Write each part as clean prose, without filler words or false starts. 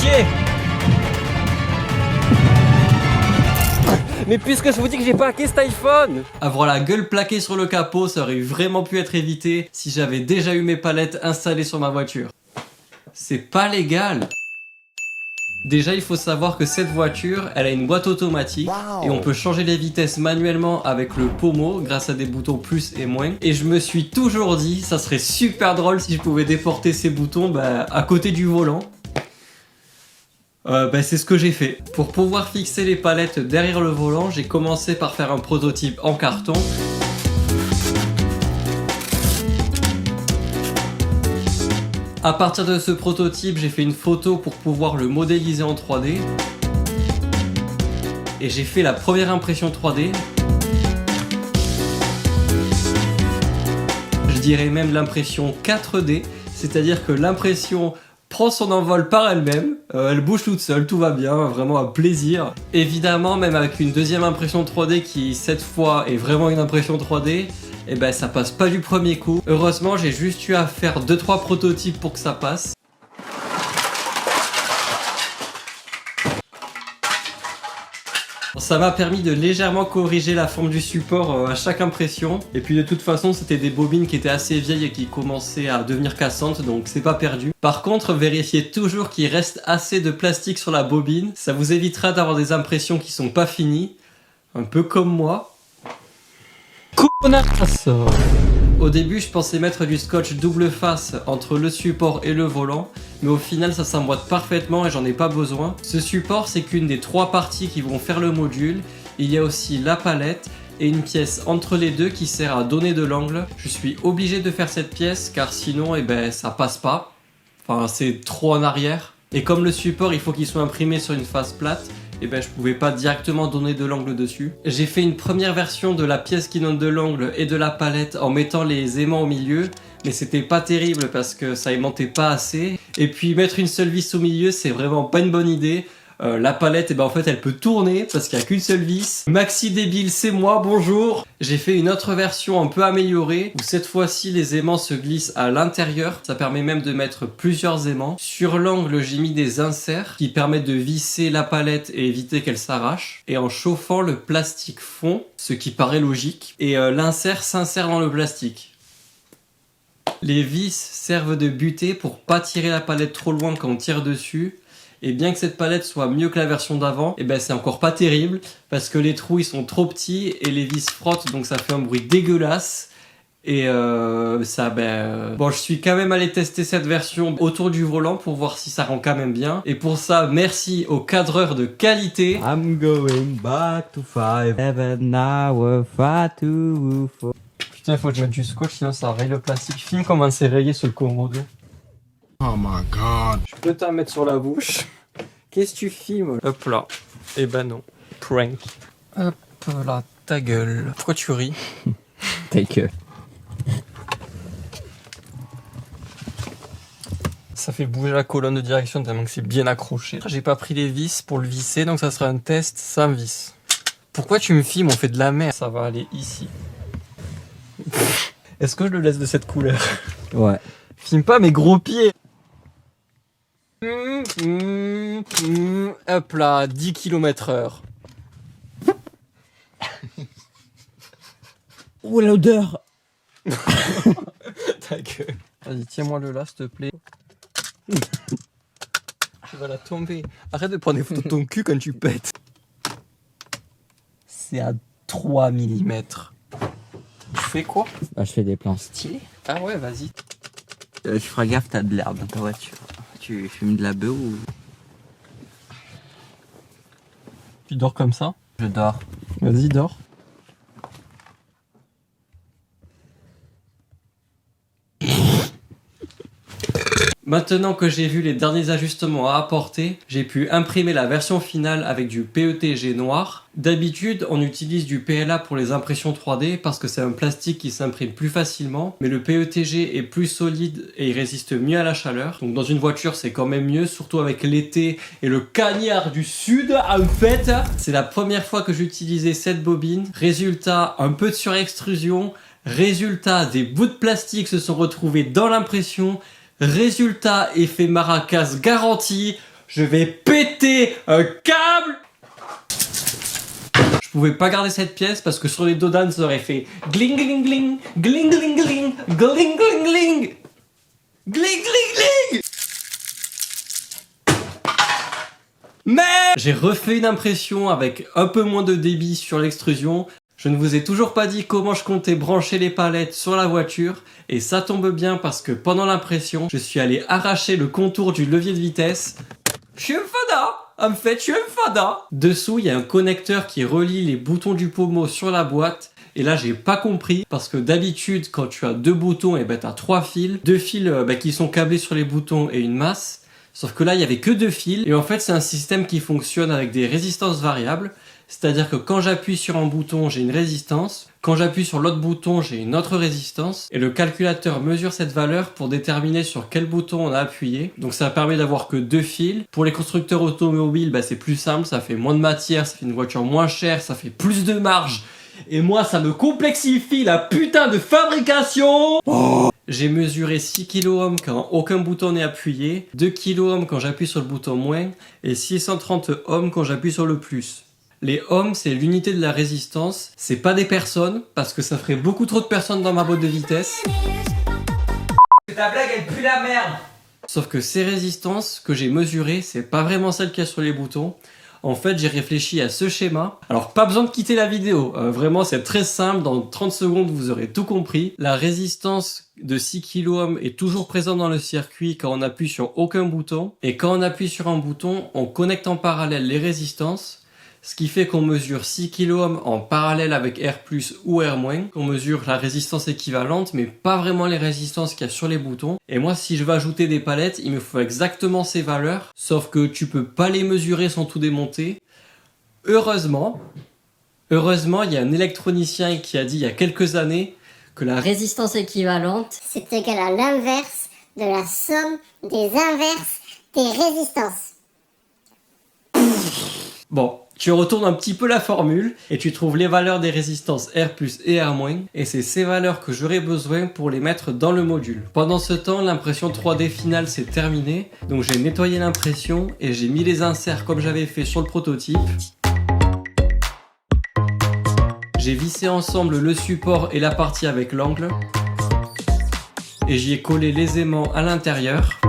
chier. Mais puisque je vous dis que j'ai pas hacké cet iPhone. Avoir la gueule plaquée sur le capot, ça aurait vraiment pu être évité si j'avais déjà eu mes palettes installées sur ma voiture. C'est pas légal. Déjà, il faut savoir que cette voiture, elle a une boîte automatique et on peut changer les vitesses manuellement avec le pommeau grâce à des boutons plus et moins. Et je me suis toujours dit, ça serait super drôle si je pouvais déporter ces boutons à côté du volant. C'est ce que j'ai fait. Pour pouvoir fixer les palettes derrière le volant, j'ai commencé par faire un prototype en carton. À partir de ce prototype, j'ai fait une photo pour pouvoir le modéliser en 3D. Et j'ai fait la première impression 3D. Je dirais même l'impression 4D, c'est-à-dire que l'impression prend son envol par elle-même, elle bouge toute seule, tout va bien, vraiment un plaisir. Évidemment, même avec une deuxième impression 3D qui, cette fois, est vraiment une impression 3D, et ben ça passe pas du premier coup. Heureusement, j'ai juste eu à faire 2-3 prototypes pour que ça passe. Ça m'a permis de légèrement corriger la forme du support à chaque impression. Et puis de toute façon, c'était des bobines qui étaient assez vieilles et qui commençaient à devenir cassantes, donc c'est pas perdu. Par contre, vérifiez toujours qu'il reste assez de plastique sur la bobine. Ça vous évitera d'avoir des impressions qui sont pas finies. Un peu comme moi. Connasse. Au début, je pensais mettre du scotch double face entre le support et le volant, mais au final, ça s'emboîte parfaitement et j'en ai pas besoin. Ce support, c'est qu'une des 3 parties qui vont faire le module. Il y a aussi la palette et une pièce entre les deux qui sert à donner de l'angle. Je suis obligé de faire cette pièce car sinon, ça passe pas. Enfin, c'est trop en arrière. Et comme le support, il faut qu'il soit imprimé sur une face plate, je pouvais pas directement donner de l'angle dessus. J'ai fait une première version de la pièce qui donne de l'angle et de la palette en mettant les aimants au milieu, mais c'était pas terrible parce que ça aimantait pas assez. Et puis mettre une seule vis au milieu, c'est vraiment pas une bonne idée. La palette, en fait, elle peut tourner parce qu'il n'y a qu'une seule vis. Maxi débile, c'est moi, bonjour. J'ai fait une autre version un peu améliorée où cette fois-ci, les aimants se glissent à l'intérieur. Ça permet même de mettre plusieurs aimants. Sur l'angle, j'ai mis des inserts qui permettent de visser la palette et éviter qu'elle s'arrache. Et en chauffant, le plastique fond, ce qui paraît logique. Et l'insert s'insère dans le plastique. Les vis servent de butée pour pas tirer la palette trop loin quand on tire dessus. Et bien que cette palette soit mieux que la version d'avant, c'est encore pas terrible parce que les trous ils sont trop petits et les vis frottent donc ça fait un bruit dégueulasse. Et bon, je suis quand même allé tester cette version autour du volant pour voir si ça rend quand même bien. Et pour ça, merci au cadreur de qualité. I'm going back to 5-7 hours, 5-2-4. Putain, il faut que je mette du scotch sinon ça raye le plastique. Filme comment c'est rayé sur le Komodo. Oh my god. Je peux t'en mettre sur la bouche. Qu'est-ce que tu filmes? Hop là. Eh ben non. Prank. Hop là, ta gueule. Pourquoi tu ris? Ta gueule. Ça fait bouger la colonne de direction tellement que c'est bien accroché. J'ai pas pris les vis pour le visser, donc ça sera un test sans vis. Pourquoi tu me filmes? On fait de la merde. Ça va aller ici. Est-ce que je le laisse de cette couleur? Ouais. Filme pas mes gros pieds. Hop là, 10 km/h. Oh l'odeur. Ta gueule. Vas-y, tiens-moi le là, s'il te plaît. Tu vas la tomber. Arrête de prendre des photos de ton cul quand tu pètes. C'est à 3 mm. Tu fais quoi? Je fais des plans stylés. Ah ouais, vas-y. Tu feras gaffe, t'as de l'herbe dans ta voiture. Tu fumes de la beuh ou... Tu dors comme ça? Je dors. Vas-y, dors. Maintenant que j'ai vu les derniers ajustements à apporter, j'ai pu imprimer la version finale avec du PETG noir. D'habitude, on utilise du PLA pour les impressions 3D parce que c'est un plastique qui s'imprime plus facilement, mais le PETG est plus solide et il résiste mieux à la chaleur. Donc dans une voiture, c'est quand même mieux, surtout avec l'été et le cagnard du sud en fait. C'est la première fois que j'utilisais cette bobine. Résultat, un peu de surextrusion. Résultat, des bouts de plastique se sont retrouvés dans l'impression. Résultat, effet maracas garanti. Je vais péter un câble. Je pouvais pas garder cette pièce parce que sur les dodanes ça aurait fait gling gling gling, gling gling gling, gling gling gling, gling gling gling. Mais j'ai refait une impression avec un peu moins de débit sur l'extrusion. Je ne vous ai toujours pas dit comment je comptais brancher les palettes sur la voiture. Et ça tombe bien parce que pendant l'impression, je suis allé arracher le contour du levier de vitesse. Je suis un fada. En fait, je suis un fada. Dessous, il y a un connecteur qui relie les boutons du pommeau sur la boîte. Et là, j'ai pas compris parce que d'habitude, quand tu as deux boutons, et t'as trois fils. Deux fils qui sont câblés sur les boutons et une masse. Sauf que là, il y avait que deux fils. Et en fait, c'est un système qui fonctionne avec des résistances variables. C'est-à-dire que quand j'appuie sur un bouton, j'ai une résistance. Quand j'appuie sur l'autre bouton, j'ai une autre résistance. Et le calculateur mesure cette valeur pour déterminer sur quel bouton on a appuyé. Donc ça permet d'avoir que deux fils. Pour les constructeurs automobiles, c'est plus simple. Ça fait moins de matière, ça fait une voiture moins chère, ça fait plus de marge. Et moi, ça me complexifie la putain de fabrication. J'ai mesuré 6 kΩ quand aucun bouton n'est appuyé, 2 kΩ quand j'appuie sur le bouton moins, et 630 ohms quand j'appuie sur le plus. Les ohms, c'est l'unité de la résistance, c'est pas des personnes, parce que ça ferait beaucoup trop de personnes dans ma boîte de vitesse. Ta blague, elle pue la merde. Sauf que ces résistances que j'ai mesurées, c'est pas vraiment celles qu'il y a sur les boutons. En fait, j'ai réfléchi à ce schéma. Alors, pas besoin de quitter la vidéo. Vraiment, c'est très simple. Dans 30 secondes, vous aurez tout compris. La résistance de 6 kΩ est toujours présente dans le circuit quand on appuie sur aucun bouton. Et quand on appuie sur un bouton, on connecte en parallèle les résistances. Ce qui fait qu'on mesure 6 kΩ en parallèle avec R+, ou R-. On mesure la résistance équivalente, mais pas vraiment les résistances qu'il y a sur les boutons. Et moi, si je veux ajouter des palettes, il me faut exactement ces valeurs. Sauf que tu peux pas les mesurer sans tout démonter. Heureusement, il y a un électronicien qui a dit il y a quelques années que la Résistance équivalente. C'est égal à l'inverse de la somme des inverses des résistances. Bon, tu retournes un petit peu la formule et tu trouves les valeurs des résistances R+, et R-, et c'est ces valeurs que j'aurai besoin pour les mettre dans le module. Pendant ce temps, l'impression 3D finale s'est terminée, donc j'ai nettoyé l'impression et j'ai mis les inserts comme j'avais fait sur le prototype. J'ai vissé ensemble le support et la partie avec l'angle, et j'y ai collé les aimants à l'intérieur.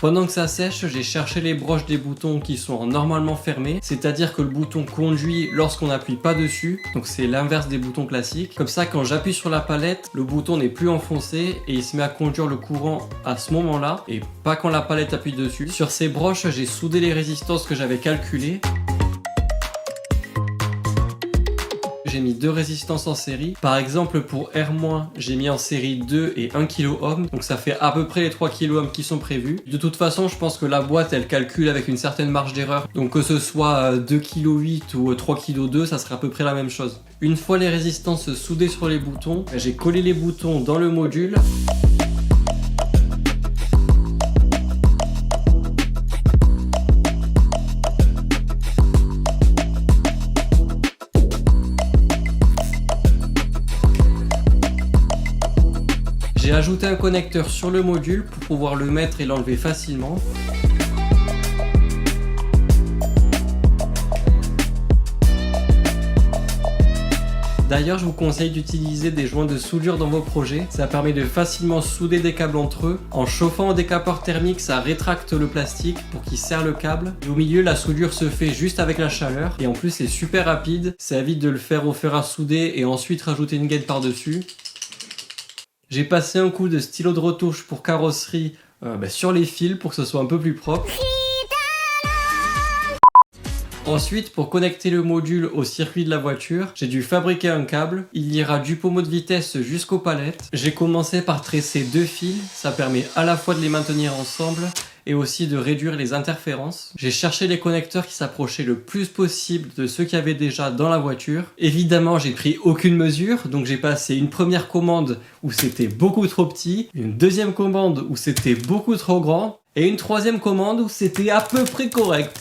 Pendant que ça sèche, j'ai cherché les broches des boutons qui sont normalement fermés, c'est-à-dire que le bouton conduit lorsqu'on n'appuie pas dessus, donc c'est l'inverse des boutons classiques. Comme ça, quand j'appuie sur la palette, le bouton n'est plus enfoncé et il se met à conduire le courant à ce moment-là, et pas quand la palette appuie dessus. Sur ces broches, j'ai soudé les résistances que j'avais calculées. J'ai mis deux résistances en série. Par exemple, pour R-, j'ai mis en série 2 et 1 kΩ. Donc ça fait à peu près les 3 kΩ qui sont prévus. De toute façon, je pense que la boîte, elle calcule avec une certaine marge d'erreur. Donc que ce soit 2,8 kg ou 3,2 kg, ça serait à peu près la même chose. Une fois les résistances soudées sur les boutons, j'ai collé les boutons dans le module. J'ai ajouté un connecteur sur le module pour pouvoir le mettre et l'enlever facilement. D'ailleurs, je vous conseille d'utiliser des joints de soudure dans vos projets. Ça permet de facilement souder des câbles entre eux. En chauffant au décapeur thermique, ça rétracte le plastique pour qu'il serre le câble. Et au milieu, la soudure se fait juste avec la chaleur. Et en plus, c'est super rapide. Ça évite de le faire au fer à souder et ensuite rajouter une gaine par-dessus. J'ai passé un coup de stylo de retouche pour carrosserie sur les fils pour que ce soit un peu plus propre. Ensuite, pour connecter le module au circuit de la voiture, j'ai dû fabriquer un câble. Il ira du pommeau de vitesse jusqu'aux palettes. J'ai commencé par tresser deux fils. Ça permet à la fois de les maintenir ensemble et aussi de réduire les interférences. J'ai cherché les connecteurs qui s'approchaient le plus possible de ceux qu'il y avait déjà dans la voiture. Évidemment, j'ai pris aucune mesure, donc j'ai passé une première commande où c'était beaucoup trop petit, une deuxième commande où c'était beaucoup trop grand, et une troisième commande où c'était à peu près correct.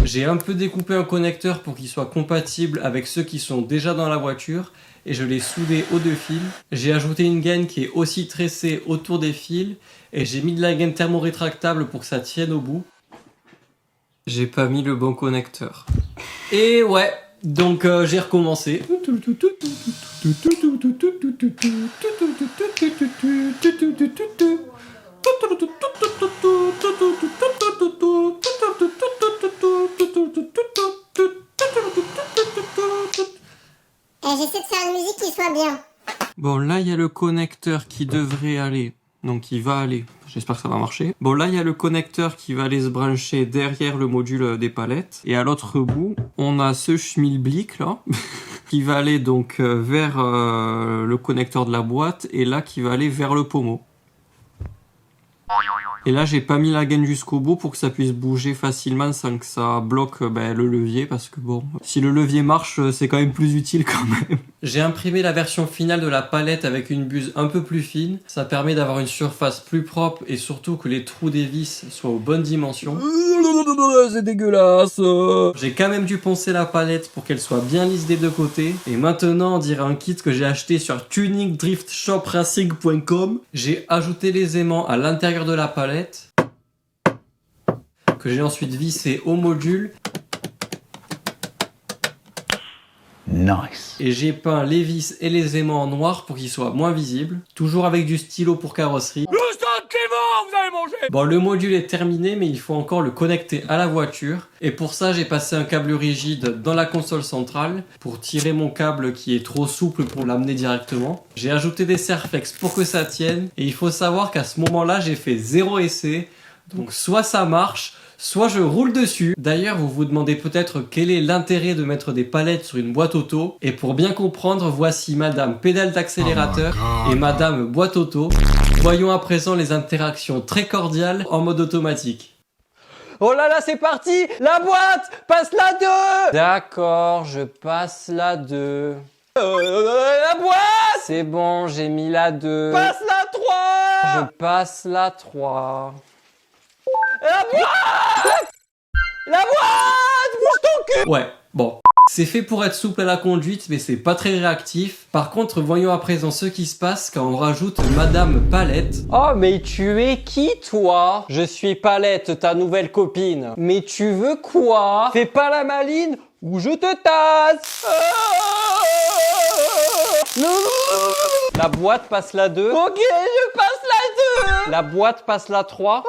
J'ai un peu découpé un connecteur pour qu'il soit compatible avec ceux qui sont déjà dans la voiture et je l'ai soudé aux deux fils. J'ai ajouté une gaine qui est aussi tressée autour des fils et j'ai mis de la gaine thermorétractable pour que ça tienne au bout. J'ai pas mis le bon connecteur. Et ouais, donc j'ai recommencé. J'essaie de faire une musique qui soit bien. Bon, là, il y a le connecteur qui devrait aller. Donc, il va aller. J'espère que ça va marcher. Bon, là, il y a le connecteur qui va aller se brancher derrière le module des palettes. Et à l'autre bout, on a ce schmilblick, là, qui va aller donc vers le connecteur de la boîte. Et là, qui va aller vers le pommeau. Et là, j'ai pas mis la gaine jusqu'au bout pour que ça puisse bouger facilement sans que ça bloque le levier. Parce que bon, si le levier marche, c'est quand même plus utile quand même. J'ai imprimé la version finale de la palette avec une buse un peu plus fine. Ça permet d'avoir une surface plus propre et surtout que les trous des vis soient aux bonnes dimensions. C'est dégueulasse. J'ai quand même dû poncer la palette pour qu'elle soit bien lisse des deux côtés. Et maintenant, on dirait un kit que j'ai acheté sur tuningdriftshopracing.com. J'ai ajouté les aimants à l'intérieur de la palette que j'ai ensuite vissé au module. Nice. Et j'ai peint les vis et les aimants en noir pour qu'ils soient moins visibles. Toujours avec du stylo pour carrosserie. Bon, le module est terminé, mais il faut encore le connecter à la voiture. Et pour ça, j'ai passé un câble rigide dans la console centrale pour tirer mon câble qui est trop souple pour l'amener directement. J'ai ajouté des serflex pour que ça tienne. Et il faut savoir qu'à ce moment-là, j'ai fait 0 essai. Donc soit ça marche, soit je roule dessus. D'ailleurs, vous vous demandez peut-être quel est l'intérêt de mettre des palettes sur une boîte auto. Et pour bien comprendre, voici Madame pédale d'accélérateur et Madame boîte auto. Voyons à présent les interactions très cordiales en mode automatique. Oh là là, c'est parti! La boîte! Passe la 2! D'accord, je passe la 2. La boîte! C'est bon, j'ai mis la 2. Passe la 3! Je passe la 3. La boîte! La boîte! Bouge ton cul! Ouais, bon. C'est fait pour être souple à la conduite, mais c'est pas très réactif. Par contre, voyons à présent ce qui se passe quand on rajoute Madame Palette. Oh, mais tu es qui, toi? Je suis Palette, ta nouvelle copine. Mais tu veux quoi? Fais pas la maline ou je te tasse. La boîte passe la 2. Ok, je passe la 2. La boîte passe la 3. Ok.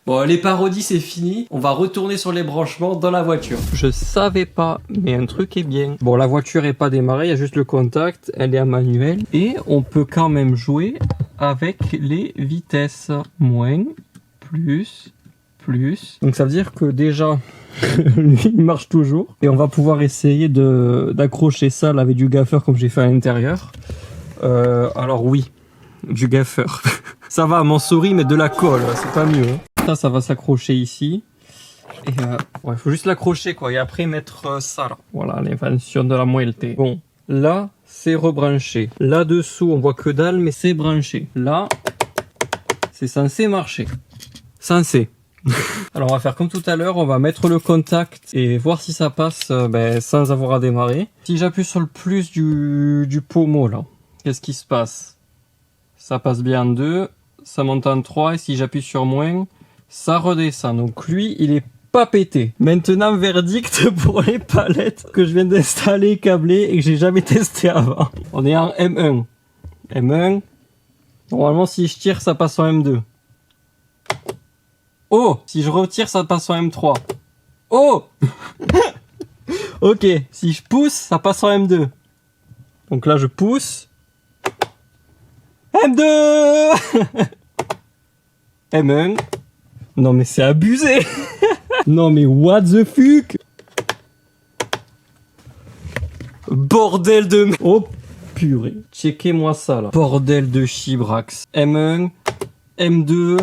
Bon, les parodies, c'est fini. On va retourner sur les branchements dans la voiture. Je savais pas, mais un truc est bien. Bon, la voiture est pas démarrée, il y a juste le contact. Elle est à manuel. Et on peut quand même jouer avec les vitesses. Moins, plus, plus. Donc ça veut dire que déjà, lui, il marche toujours. Et on va pouvoir essayer d'accrocher ça là, avec du gaffeur comme j'ai fait à l'intérieur. Alors oui, du gaffeur. Ça va, m'en souris, mais de la colle, c'est pas mieux. Hein. Ça va s'accrocher ici. Et ouais, faut juste l'accrocher quoi. Et après mettre ça là. Voilà, l'invention de la muerte. Bon, là, c'est rebranché. Là-dessous, on voit que dalle, mais c'est branché. Là, c'est censé marcher. Censé. Alors on va faire comme tout à l'heure, on va mettre le contact et voir si ça passe sans avoir à démarrer. Si j'appuie sur le plus du pommeau là, qu'est-ce qui se passe? Ça passe bien en 2, ça monte en 3 et si j'appuie sur moins, ça redescend. Donc lui, il est pas pété. Maintenant, verdict pour les palettes que je viens d'installer câblées et que j'ai jamais testé avant. On est en M1. M1. Normalement, si je tire, ça passe en M2. Oh! Si je retire, ça passe en M3. Oh! Ok. Si je pousse, ça passe en M2. Donc là, je pousse. M2! M1. Non mais c'est abusé. Non mais what the fuck. Bordel de... Oh purée. Checkez-moi ça là. Bordel de chibrax. M1, M2,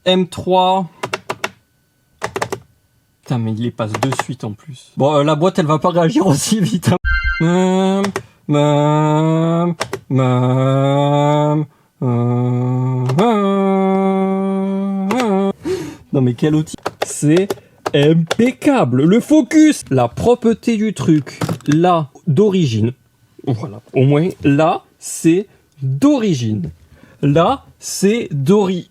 M3. Putain mais il les passe de suite en plus. Bon la boîte elle va pas réagir aussi vite. Hein. Non mais quel outil. C'est Impeccable. Le focus, la propreté du truc, là, d'origine. Voilà. Au moins, là, c'est d'origine. Là, c'est d'ori.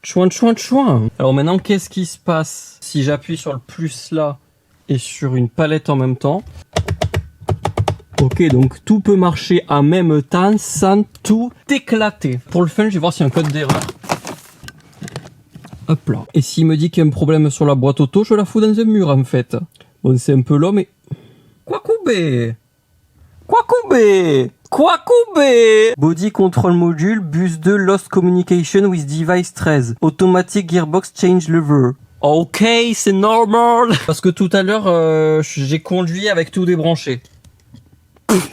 Chouin, chouin, chouin. Alors maintenant, qu'est-ce qui se passe si j'appuie sur le plus là et sur une palette en même temps? Ok, donc tout peut marcher en même temps sans tout éclater. Pour le fun, je vais voir s'il y a un code d'erreur. Hop là. Et s'il me dit qu'il y a un problème sur la boîte auto, je la fous dans un mur en fait. Bon, c'est un peu long, mais... Kwakubé! Kwakubé! Kwakubé! Body Control Module, bus 2, Lost Communication with Device 13. Automatic Gearbox Change Lever. Ok, c'est normal! Parce que tout à l'heure, j'ai conduit avec tout débranché.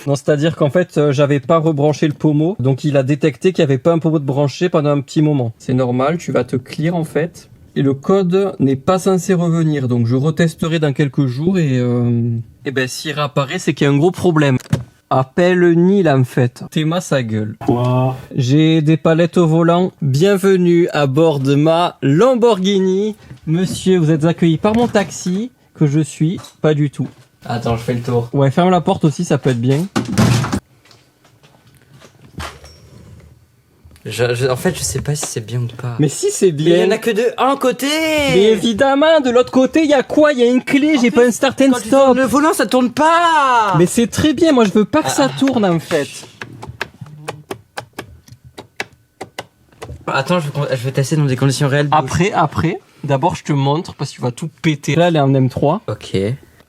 Non, c'est-à-dire qu'en fait, j'avais pas rebranché le pommeau, donc il a détecté qu'il y avait pas un pommeau de branché pendant un petit moment. C'est normal, tu vas te clear en fait. Et le code n'est pas censé revenir, donc je retesterai dans quelques jours et ben s'il réapparaît, c'est qu'il y a un gros problème. Appelle Neil en fait. Théma sa gueule. Quoi? J'ai des palettes au volant. Bienvenue à bord de ma Lamborghini. Monsieur, vous êtes accueilli par mon taxi, que je suis pas du tout. Attends, je fais le tour. Ouais, ferme la porte aussi, ça peut être bien. En fait, je sais pas si c'est bien ou pas. Mais si c'est Mais il y bien. en a que de un côté. Mais évidemment, de l'autre côté, il y a quoi? Il y a une clé, j'ai pas un start and Quand tu tournes stop. le volant, ça tourne pas. Mais c'est très bien, moi je veux pas que ça tourne en fait. Attends, je vais tester dans des conditions réelles. Après, d'abord je te montre parce que tu vas tout péter. Là, elle est en M3, Ok.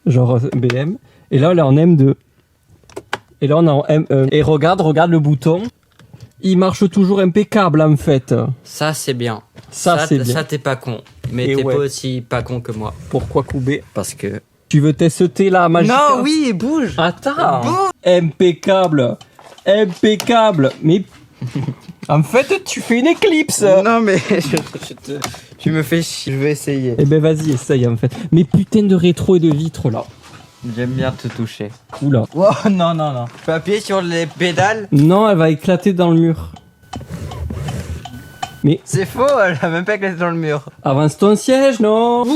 genre BM. Et là, elle est en M2. Et là, on est en M1. Et regarde le bouton. Il marche toujours impeccable en fait. Ça, c'est bien. Ça, c'est bien. Ça, t'es pas con. Mais Et t'es ouais. pas aussi pas con que moi. Pourquoi couper? Parce que... Tu veux tester la magie? Non, oui, bouge. Attends. Impeccable. Impeccable. Mais... en fait, tu fais une éclipse. Non, mais tu me fais chier. Je vais essayer. Eh ben vas-y, essaye en fait. Mais putain de rétro et de vitres là. J'aime bien te toucher. Oula. Oh, non. Tu peux appuyer sur les pédales? Non, elle va éclater dans le mur. Mais C'est faux, elle a même pas éclaté dans le mur. avance ton siège, non?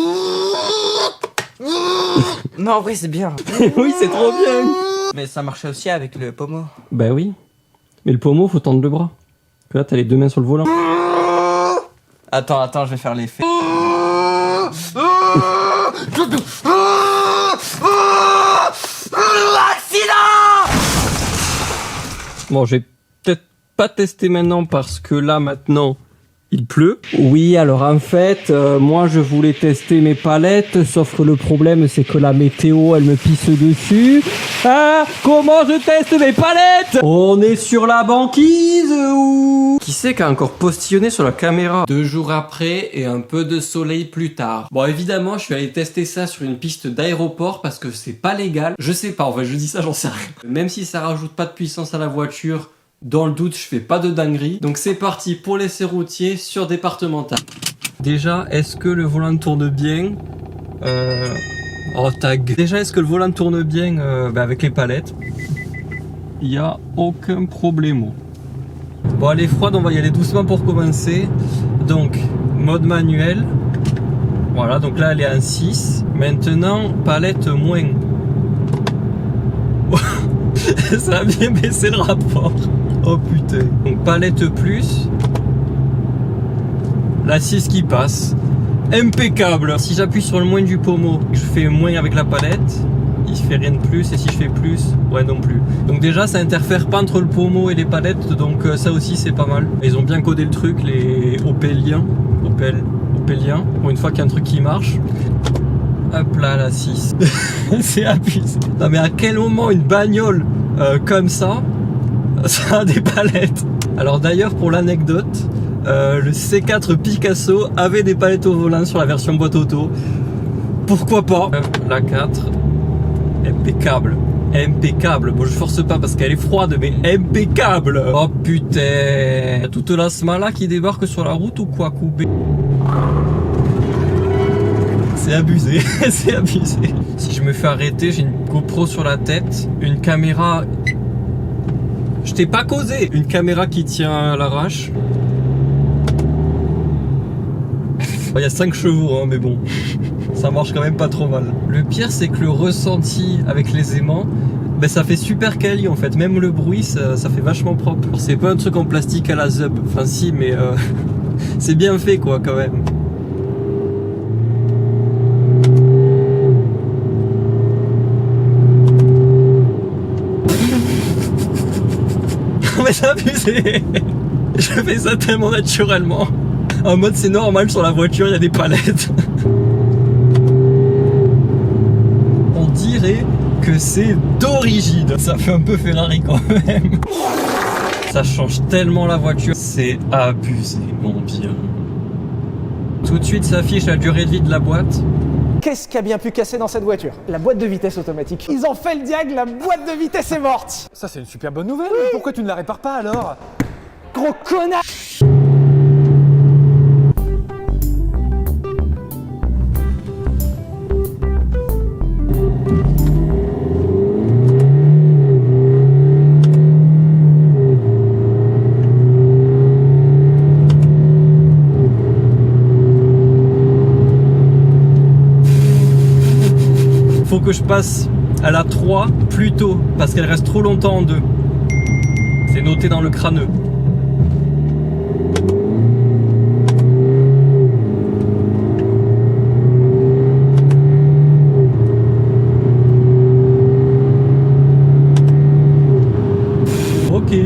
Non, en vrai, c'est bien. Oui, c'est trop bien. Mais ça marchait aussi avec le pommeau. Bah oui. Mais le pommeau, faut tendre le bras. Que là, t'as les deux mains sur le volant. Attends, je vais faire l'effet. Bon, je vais peut-être pas tester maintenant parce que là, maintenant, il pleut. Oui, alors en fait, moi, je voulais tester mes palettes, sauf que le problème, c'est que la météo, elle me pisse dessus. Ah, comment je teste mes palettes? On est sur la banquise ou... Qui c'est qui a encore postillonné sur la caméra? 2 jours après et un peu de soleil plus tard. Bon, évidemment, je suis allé tester ça sur une piste d'aéroport parce que c'est pas légal. Je sais pas, en fait, je dis ça, j'en sais rien. Même si ça rajoute pas de puissance à la voiture, dans le doute, je fais pas de dinguerie. Donc c'est parti pour l'essai routier sur départemental. Déjà, est-ce que le volant tourne bien? Oh, tag. Déjà, est-ce que le volant tourne bien avec les palettes? Il n'y a aucun problème. Bon, elle est froide, on va y aller doucement pour commencer. Donc, mode manuel. Voilà, donc là, elle est en 6. Maintenant, palette moins. Ça a bien baissé le rapport. Oh putain. Donc, palette plus. La 6 qui passe. Impeccable. Si j'appuie sur le moins du pommeau, je fais moins avec la palette, il fait rien de plus, et si je fais plus, ouais non plus. Donc déjà ça interfère pas entre le pommeau et les palettes, donc ça aussi c'est pas mal. Ils ont bien codé le truc, les Opeliens. Pour une fois qu'il y a un truc qui marche. Hop là, la 6. C'est abusé. Non mais à quel moment une bagnole comme ça a des palettes? Alors d'ailleurs pour l'anecdote, le C4 Picasso avait des palettes au volant sur la version boîte auto. Pourquoi pas? La 4, impeccable. Impeccable. Bon, je force pas parce qu'elle est froide, mais impeccable. Oh putain. Y'a toute la smala qui débarque sur la route ou quoi, Koubé? C'est abusé. C'est abusé. Si je me fais arrêter, j'ai une GoPro sur la tête, une caméra. Je t'ai pas causé. Une caméra qui tient à l'arrache. Il y a 5 chevaux, hein, mais bon, ça marche quand même pas trop mal. Le pire, c'est que le ressenti avec les aimants, ben, ça fait super quali en fait. Même le bruit, ça fait vachement propre. C'est pas un truc en plastique à la Zub. Enfin si, mais c'est bien fait quoi quand même. Mais c'est abusé. Je fais ça tellement naturellement. En mode c'est normal, sur la voiture il y a des palettes. On dirait que c'est d'origine. Ça fait un peu Ferrari quand même. Ça change tellement la voiture. C'est abusé mon bien. Tout de suite s'affiche la durée de vie de la boîte. Qu'est-ce qui a bien pu casser dans cette voiture? La boîte de vitesse automatique. Ils ont fait le diag, la boîte de vitesse est morte. Ça c'est une super bonne nouvelle. Oui. Pourquoi tu ne la répares pas alors? Gros connard! Faut que je passe à la 3 plus tôt parce qu'elle reste trop longtemps en 2. C'est noté dans le crâneux. Ok.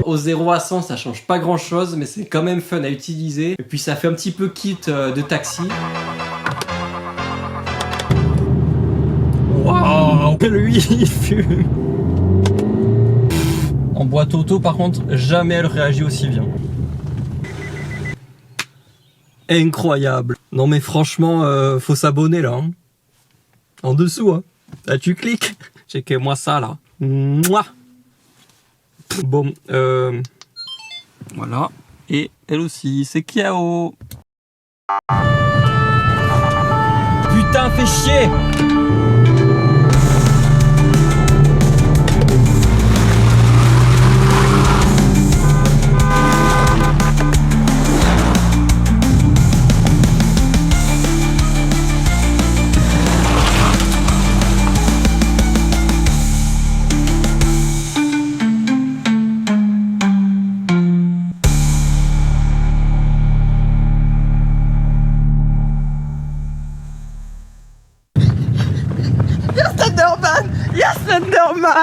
Au 0 à 100, ça change pas grand chose, mais c'est quand même fun à utiliser. Et puis ça fait un petit peu kit de taxi. Waouh, lui il fume. En boîte auto par contre, jamais elle réagit aussi bien. Incroyable. Non mais franchement, faut s'abonner là. Hein. En dessous, hein. Là tu cliques. Checkez-moi ça là. Mouah. Bon, voilà. Et elle aussi, c'est Kiao. Putain, fais chier.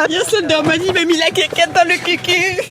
Yes, Slenderman, il m'a mis la quéquette dans le cul.